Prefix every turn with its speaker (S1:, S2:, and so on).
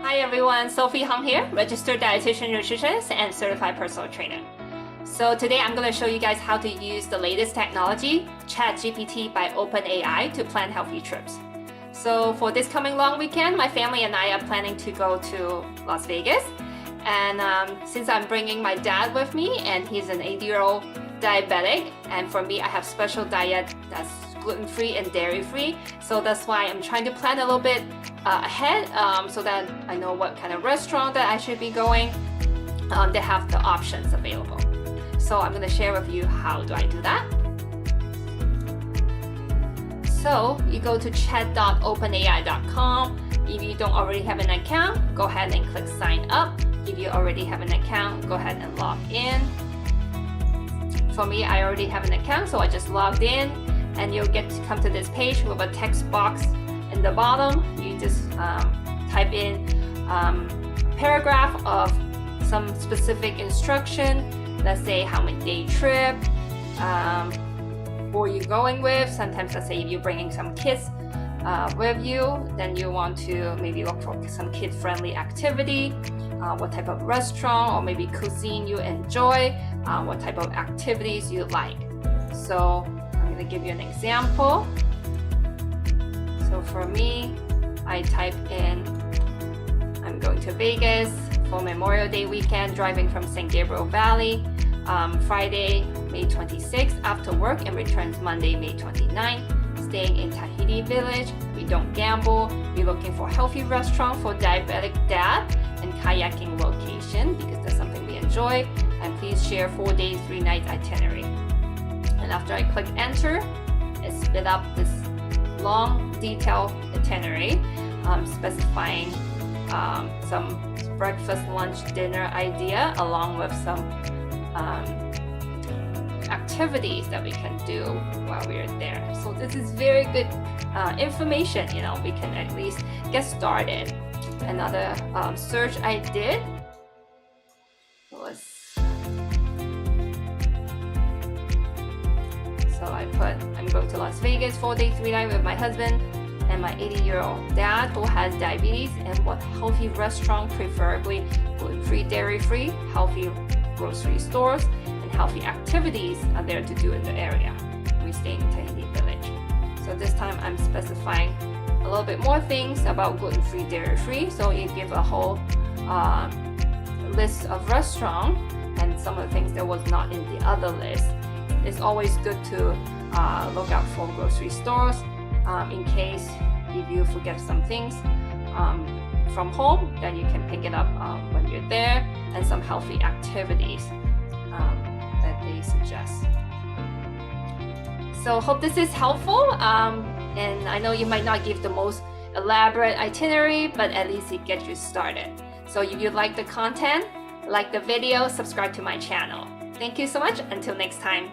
S1: Hi everyone, Sophie Hung here, registered dietitian, nutritionist, and certified personal trainer. So today I'm going to show you guys how to use the latest technology, ChatGPT by OpenAI, to plan healthy trips. So for this coming long weekend, my family and I are planning to go to Las Vegas. And since I'm bringing my dad with me, and he's an 80-year-old diabetic, and for me I have special diet that's gluten-free and dairy-free, so that's why I'm trying to plan a little bit ahead so that I know what kind of restaurant that I should be going. They have the options available. So I'm going to share with you how do I do that. So you go to chat.openai.com. If you don't already have an account, go ahead and click sign up. If you already have an account, go ahead and log in. For me, I already have an account, so I just logged in, and you'll get to come to this page with a text box in the bottom. You just type in a paragraph of some specific instruction. Let's say how many day trip, who are you going with. Sometimes let's say if you're bringing some kids with you, then you want to maybe look for some kid-friendly activity, what type of restaurant or maybe cuisine you enjoy, what type of activities you like. So I'm going to give you an example. So for me, I type in, I'm going to Vegas for Memorial Day weekend, driving from San Gabriel Valley, Friday, May 26th after work, and returns Monday, May 29th. Staying in Tahiti Village. We don't gamble. We're looking for a healthy restaurant for diabetic dad and kayaking location because that's something we enjoy. And please share 4 days, 3 nights itinerary. And after I click enter, it spit up this long, detailed itinerary specifying some breakfast, lunch, dinner idea along with some activities that we can do while we're there. So this is very good information. You know, we can at least get started. Another search I did was, so I put, I'm going to Las Vegas 4 days, 3 nights with my husband and my 80-year-old dad who has diabetes, and what healthy restaurant, preferably gluten-free, dairy-free, healthy grocery stores, and healthy activities are there to do in the area. We stay in Tahiti Village. So this time I'm specifying a little bit more things about gluten-free, dairy-free. So you give a whole list of restaurants and some of the things that was not in the other list. It's always good to look out for grocery stores in case if you forget some things from home, then you can pick it up when you're there, and some healthy activities that they suggest. So hope this is helpful, and I know you might not give the most elaborate itinerary, but at least it gets you started. So if you like the content, like the video, subscribe to my channel. Thank you so much. Until next time.